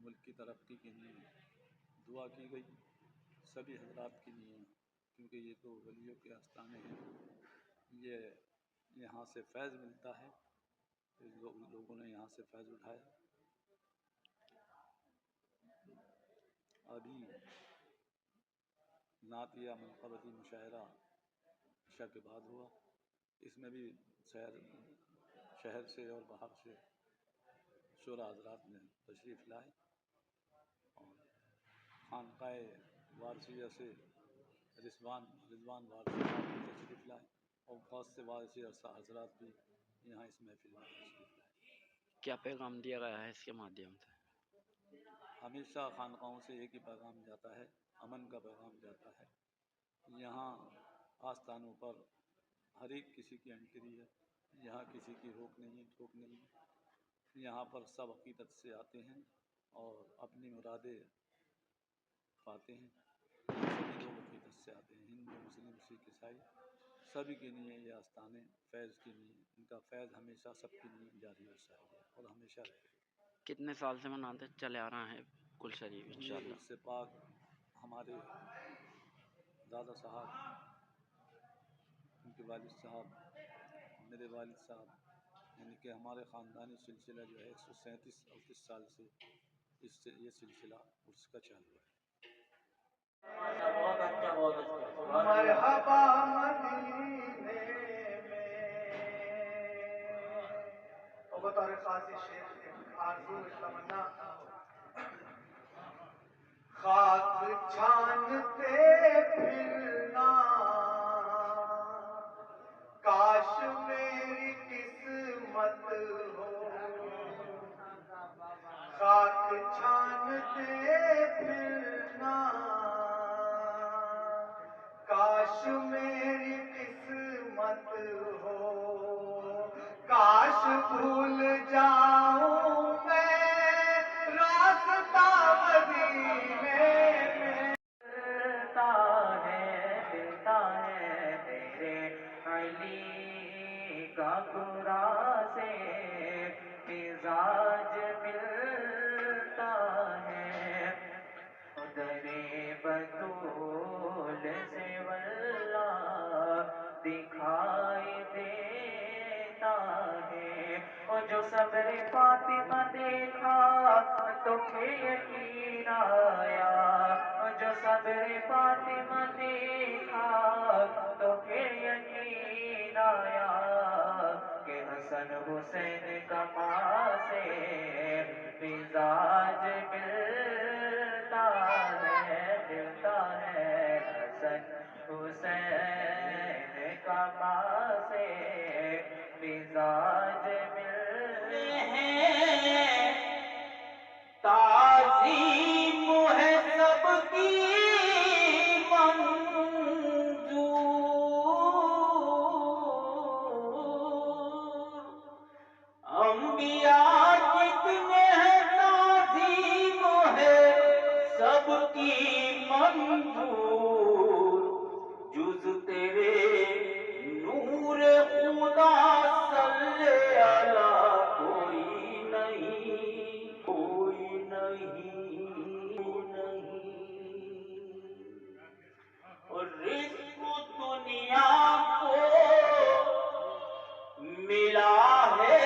ملک کی ترقی کے لیے دعا کی گئی سبھی حضرات کے لیے، کیونکہ یہ تو ولیوں کے آستانے ہیں، یہ یہاں سے فیض ملتا ہے، لوگوں نے یہاں سے فیض اٹھایا۔ ابھی نعتیہ منقبتی مشاعرہ عشاء کے بعد ہوا، اس میں بھی شہر سے اور باہر سے شعراء حضرات نے تشریف لائے، اور خانقاہ وارثیہ سے رضوان وارثی صاحب بھی تشریف لائے، اور بہت سے وارثی حضرات بھی یہاں اس محفل میں تشریف لائے۔ کیا پیغام دیا گیا ہے اس کے مادھیم سے؟ ہمیشہ خانقاہوں سے ایک ہی پیغام جاتا ہے، امن کا پیغام جاتا ہے۔ یہاں آستانوں پر ہر ایک کسی کی انٹری ہے، یہاں کسی کی روک نہیں ٹوک نہیں، یہاں پر سب عقیدت سے آتے ہیں اور اپنی مرادیں پاتے ہیں۔ سبھی لوگ عقیدت سے آتے ہیں، ہندو مسلم سکھ عیسائی سبھی کے لیے یہ آستانے فیض کے لیے، ان کا فیض ہمیشہ سب کے لیے جاری و ساری ہے اور ہمیشہ رہے گا۔ کتنے سال سے مناتے چلے آ رہا ہے کل شریف یہ انشاءاللہ؟ عرص پاک ہمارے دادا صاحب، ان کے والد صاحب، میرے والد صاحب، یعنی کہ ہمارے خاندانی سلسلہ جو ہے 137 سال سے یہ سلسلہ اس کا چالو ہے۔ مرحبا مدینے میں، اور بطور خاص شیخ آرزو تمنا، خاک چھانتے پھرنا، کاش میری قسمت ہو، خاک چھانتے پھرنا، کاش میری قسمت ہو، کاش بھول جاؤں میں راستہ مدینے میں، ملتا ہے تیرے علی کا برا سے مزاج ملتا ہے، درے بطول سے واللہ دکھائی دیتا ہے، اور جو صبر فاطمہ دیکھا تو پھر یقین آیا، اور جو صبر فاطمہ دیکھا تو پھر یقین آیا کہ حسن حسین کا ماں سے مزاج ملتا ہے، حسن حسین کا ماں سے مزاج ملتے ہیں، تعظیم ہے سب کی منظور، انبیاء کتنے ہیں تعظیم ہے سب کی منظور، جز تیرے نور خدا صلی علی کوئی نہیں، کوئی نہیں، اور رزق دنیا کو ملا ہے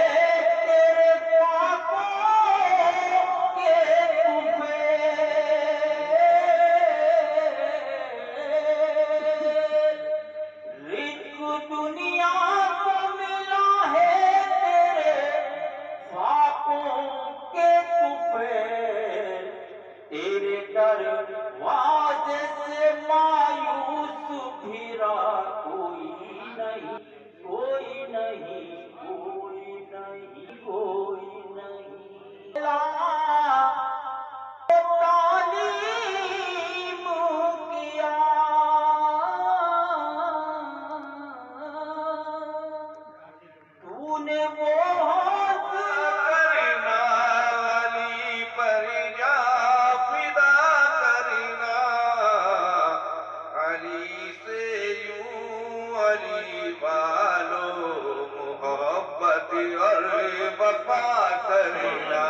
تیرے پاکوں کے طفیل، رزق دنیا کو ملا ہے تیرے پاکوں کے طفیل، تیرے دروازے سے مایوس پھرا کوئی نہیں، کوئی نہیں، کوئی نہیں، کوئی نہیں، تعلیم کیا تو نے وہ کرنا علی پر جا فدا کرنا، علی سے یوں علی والو محبت اور وفا کرنا،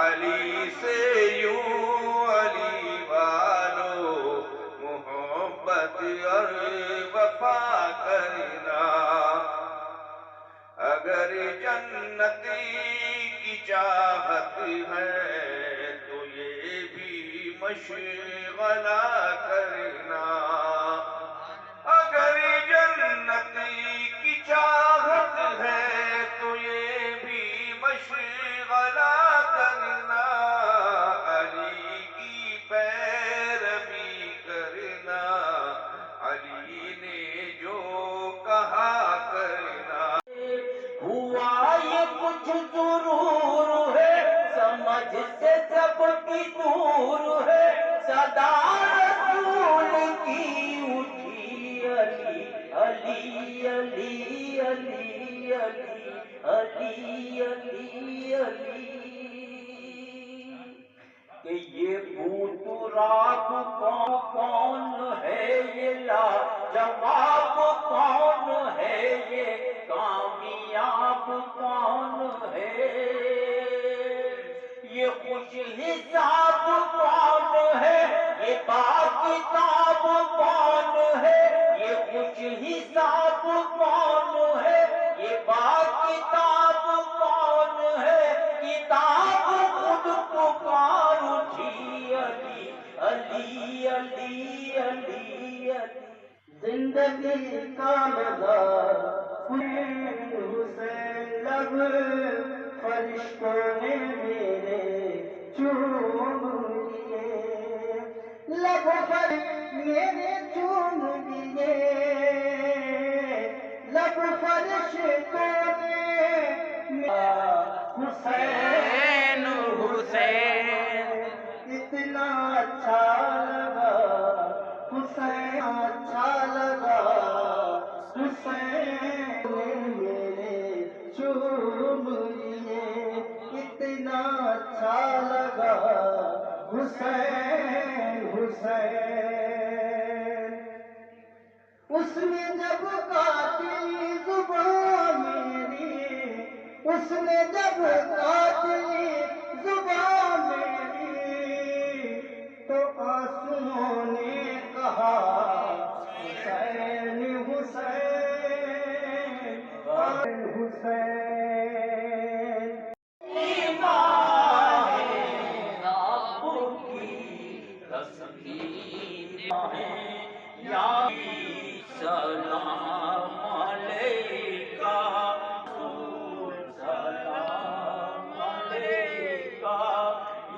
علی سے یوں علی والو محبت اور وفا کرنا، اگر جنتی کی چاہت ہے تو یہ بھی مشغلہ کرنا، اگر جنتی کی چاہت ہے تو یہ بھی مشغلہ کرنا، علی کی پیروی کرنا، علی نے جو کہا کرنا۔ ہوا یہ کچھ ضرور ہے، سمجھ سے سب کی دور ہے، صدا رسول کی اٹھی علی علی علی علی علی علی علی علی، کہ یہ بھوت رات کون ہے، یہ لاجواب کون ہے، یہ کامیاب کون ہے، یہ خوش حساب کون ہے، یہ باکتاب کون ہے، یہ خوش حساب کون ہے، یہ باکتاب کون ہے، کتاب خود پکار اٹھی علی علی علی علی علی، زندگی کا مزار حسین لب فرشتوں نے میرے چوم لیے، لب پر میرے چوم لیے، لب فرشتوں نے حسین حسین، اتنا اچھا لگا حسین، اچھا لگا حسین نے میرے چوم لیے، اتنا اچھا لگا حسین حسین، اس نے جب کاٹی زبان میری، اس نے جب کاٹی زبان میری، تو آنسوؤں نے کہا حسین حسین حسین، سلام علیکہ سلام علیکہ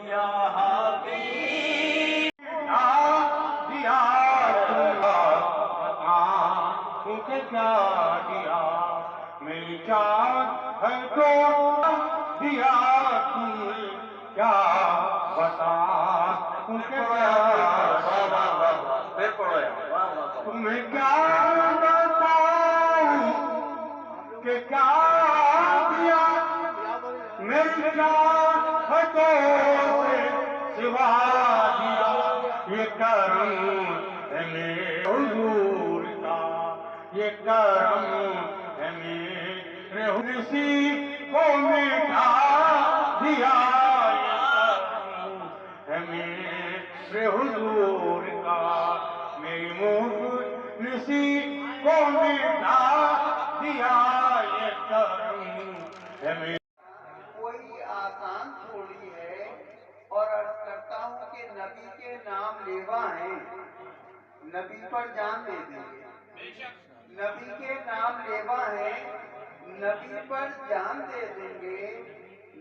یا حبیب، دیا کیونکہ کیا دیا میری جان ہے تو دیا تم کیا بتا، تمہیں کیا بتاؤں کہ کیا دیا میری چاہتوں سے سوا دیا، یہ کرم ہے میرے حضور کا، یہ کرم ہے میرے حضور کو مٹھا دیا، یہ کرم ہے میرے حضور کا، میری مفلسی کو مٹا دیا، یہ کرم ہے میرے۔ کوئی آسان تھوڑی ہے، اور عرض کرتا ہوں کہ نبی کے نام لیوا ہیں، نبی پر جان دے دیں گے، نبی کے نام لیوا ہیں، نبی پر جان دے دیں گے،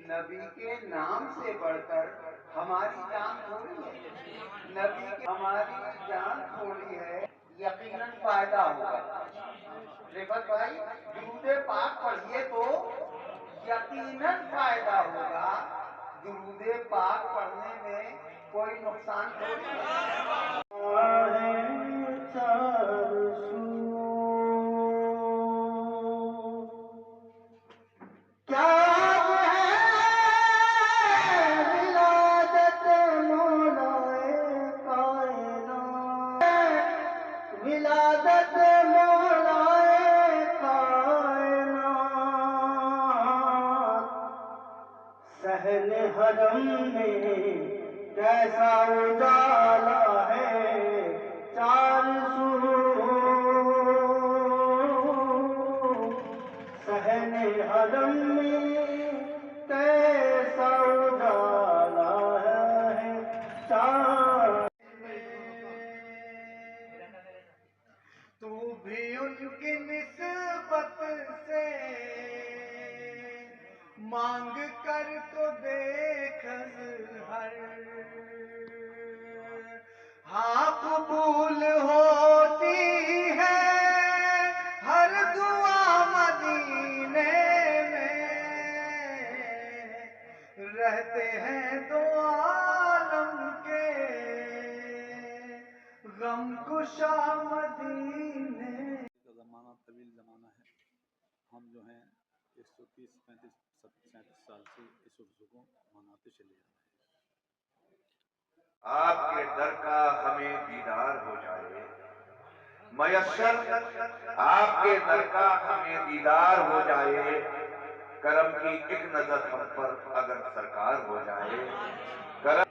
نبی کے نام سے بڑھ کر ہماری جان تھوڑی ہے، نبی کے ہماری جان تھوڑی ہے، یقیناً فائدہ ہوگا۔ رفت بھائی درود پاک پڑھیے تو یقیناً فائدہ ہوگا، درود پاک پڑھنے میں کوئی نقصان تھوڑی ہے۔ ولادت مولائے کائنات، صحن حرم میں کیسا اجالا ہے چار سو، صحن حرم میں کیسا اجالا ہے چار، تو بھی ان کی نسبت سے مانگ کر تو دیکھ ہر، ہاں قبول ہوتی ہے ہر دعا مدینے میں، رہتے ہیں دو عالم کے غم کشا مدینے۔ کا زمانہ طویل زمانہ ہے، ہم جو ہیں 130 35 37 سال سے اس عرصے کو مناتے چلے آ رہے ہیں۔ آپ کے در کا ہمیں دیدار ہو جائے میسر، آپ کے در کا ہمیں دیدار ہو جائے، کرم کی ایک نظر ہم پر اگر سرکار ہو جائے، کرم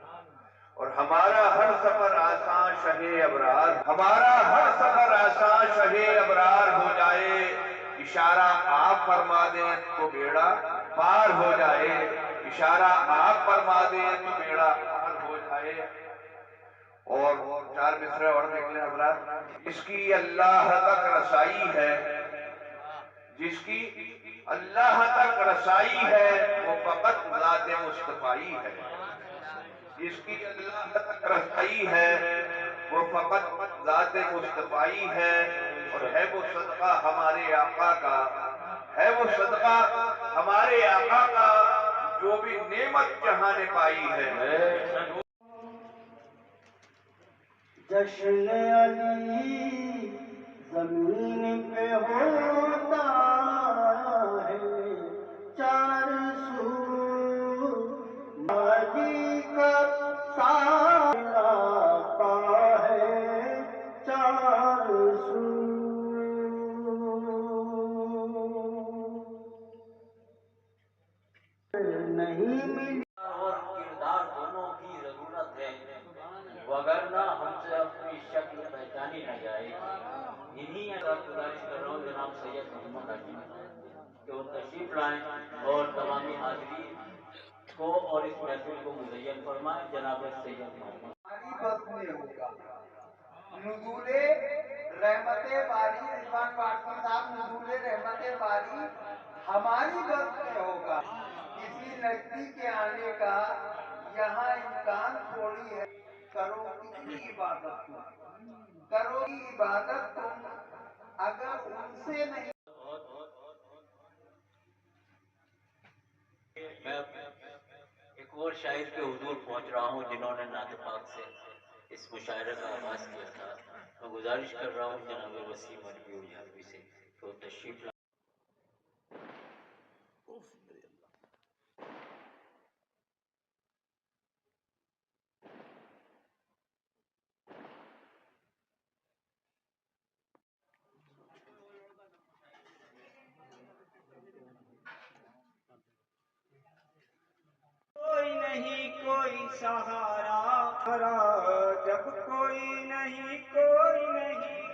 اور ہمارا ہر سفر آسان شہ ابرار، ہمارا ہر سفر آسان شہ ابرار ہو جائے، اشارہ آپ فرما دیں تو بیڑا پار ہو جائے، اشارہ آپ فرما دیں تو بیڑا پار ہو جائے۔ اور 4 مصرے اور نکلے حضرات، جس کی اللہ تک رسائی ہے، جس کی اللہ تک رسائی ہے وہ فقط ذات مصطفی ہے، جس کی اللہ تک رسائی ہے وہ فقط ذات مصطفی ہے، اور ہے وہ صدقہ ہمارے آقا کا، ہے وہ صدقہ ہمارے آقا کا جو بھی نعمت جہاں نے پائی ہے۔ جشن علی زمین پہ ہوتا ہے چار سو، علی کا سایہ آتا ہے چار سو، نہیں ملی اور کردار دونوں کی ضرورت ہے، وگرنہ ہم سے اپنی شکل پہچانی نہ جائے گی۔ انہی گزارش کر رہا ہوں جناب سید محمد حکیم کہ وہ تشریف لائیں اور تمامی حاضرین کو اور اس محفل کو مزین فرمائیں۔ جناب سید محمد ہماری بس میں ہوگا نزول رحمت باری، رضوان پارسی صاحب نزول رحمت باری ہماری بس میں ہوگا، کسی نزدیک کے آنے کا یہاں امکان تھوڑی ہے، کرو کتنی عبادت تم، کرو کی عبادت تم اگر ان سے نہیں۔ میں ایک اور شاعر کے حضور پہنچ رہا ہوں جنہوں نے نعت پاک سے اس مشاعرے کا آغاز کیا تھا۔ میں گزارش کر رہا ہوں جناب وسیم عربی اجاروی سے کہ وہ تشریف لائیں۔ کوئی نہیں کوئی سہارا، جب کوئی نہیں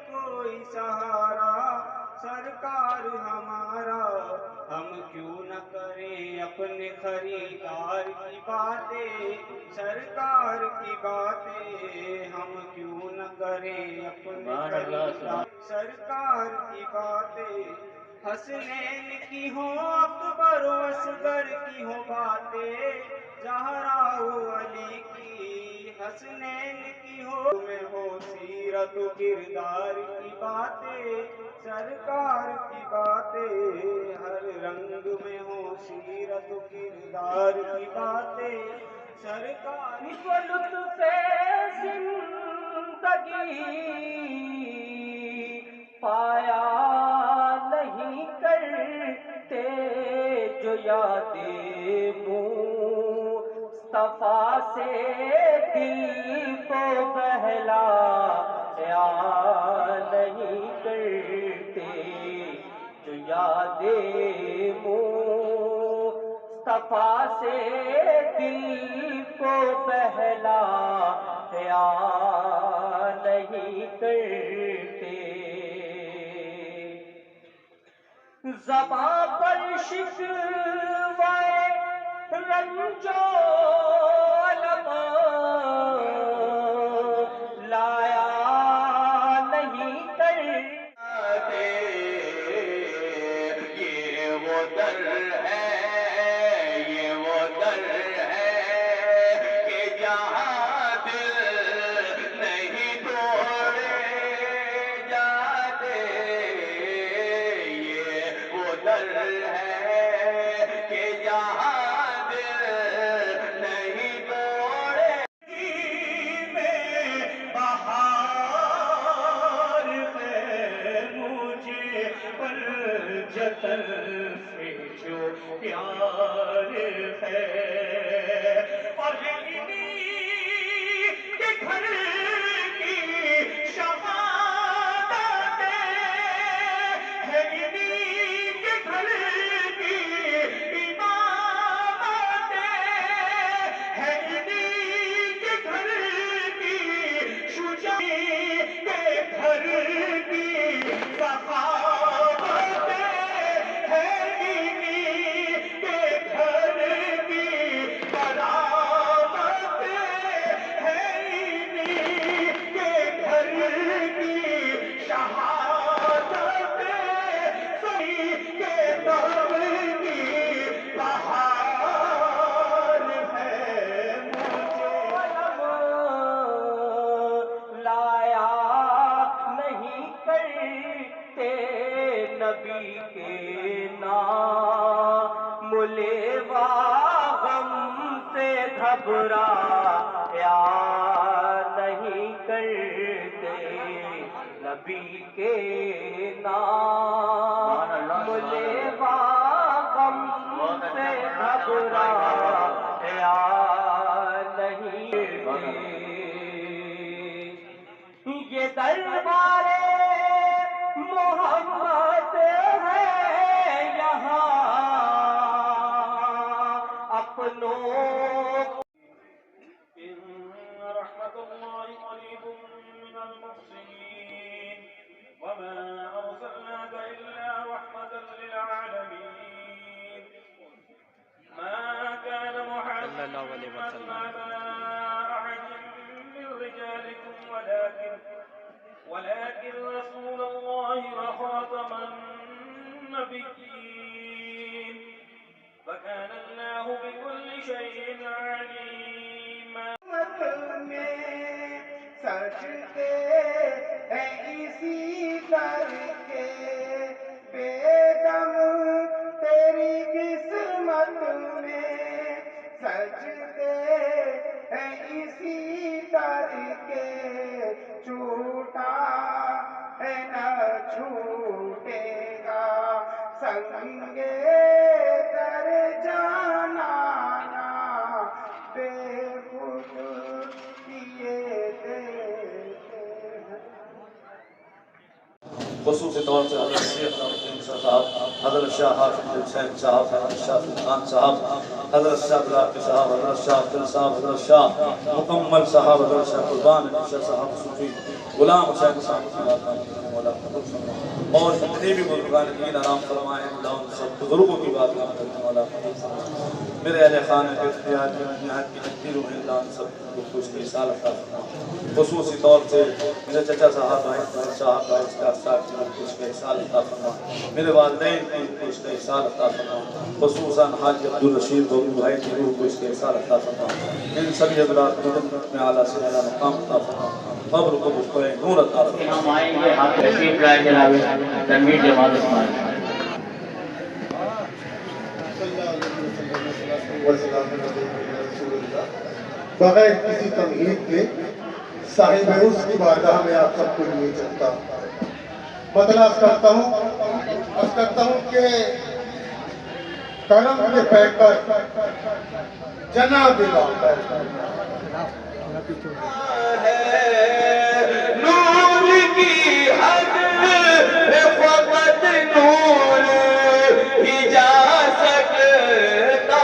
کوئی سہارا سرکار ہمارا، ہم کیوں نہ کریں اپنے خریدار کی باتیں، سرکار کی باتیں ہم کیوں نہ کریں اپنے خریدار سرکار کی باتیں، حسنین کی ہوں اکبر و اصغر کی ہوں باتیں، زہرا و علی کی حسنین کی ہو سیرت و کردار کی باتیں، سرکار کی باتیں ہر رنگ میں ہو سیرت و کردار کی باتیں، سرکار کو لطف زندگی پایا نہیں کرتے جو یاد مصطفیٰ سے دل کو بہلایا نہیں کرتے، جو یاد مصطفیٰ سے دل کو بہلایا نہیں کرتے، زباں پر شکوہ رنج و الم لایا نہیں کرتے۔ یہ وہ در ہے، یہ وہ در ہے کہ جہاں دل نہیں توڑے جاتے، یہ وہ در ہے کہ جہاں دل نہیں توڑے۔ بہار ہے مجھے پر جتن سے جو پیار ہے، اور کے گھر کی شہادت ہے، کے گھر کی امامت ہے، کے گھر کی شجاعت کے گھر کی سخاوت ہے، کے گھر کی کرامت ہے، کے گھر کی شہادت سبھی کے دم کی بہار ہے، مجھے لایا نہیں کرتے نبی کے نام لیوا، غم سے گھبرایا نہیں کرتے نبی کے نام لیوا، غم سے گھبرایا نہیں کرتے۔ یہ دربار محمد ہے یہاں اپنوں رحمة الله قريب من المحسنين وما أرسلناك إلا رحمة للعالمين ما كان صلی اللہ علیہ محمد وسلم۔ أبا أحد من رجالكم ولكن رسول الله وخاتم النبيين وكان الله بكل شيء عليما۔ سجدے ہیں اسی کر کے بیگم تیری قسمت میں، سجدے ہیں اسی کر کے چھوٹا ہے نہ چھوٹے گا، سنگے در جانا نا بے خود کیے دیتے ہیں۔ خصوصی طور سے حضرت شیخ نعمتین صاحب، حضرت شاہ حافظ حسین صاحب، حضرت شاہ سلطان صاحب، حضرت شاہ بلاکی صاحب، حضرت شاہ عبدال صاحب، حضرت شاہ مکمل صاحب، حضرت شاہ قربان شاہ صاحب صوفی غلام حسین صاحب مولا اور جتنے بھی بزرگان دین آرام فرمائے اللہ ان سب بزرگوں کی بات مولا میرے اہل خانہ کے اختیار میں نہایت کی تقدیر میں اللہ ان سب کو خوش کی سال عطا فرمائے۔ خصوصی طور سے میرے چچا صاحب صاحب کا اس کا ساتھ خوش کا سال عطا فرمائے، میرے والدین کی خوش کا سال عطا فرمائے، خصوصاً حاج عبدالرشید بابو بھائی کی روح کو اس کے سال عطا فرمائے، ان سبھی حضرات میں اعلیٰ سے اعلیٰ مقام عطا فرمائے، قبر کو بخوئے نور عطا فرمائے۔ ہم آئیں گے ہاتھ تشریف لائے جناب تنویر جماعت عثمان۔ بغیر کسی تمہید کے صاحب عرص کی بارگاہ میں آپ سب کو لیے چلتا ہوں، مطلب کرتا ہوں کہ کرم کے پیکر جناب نور کی حد فقط نور ہی جا سکتا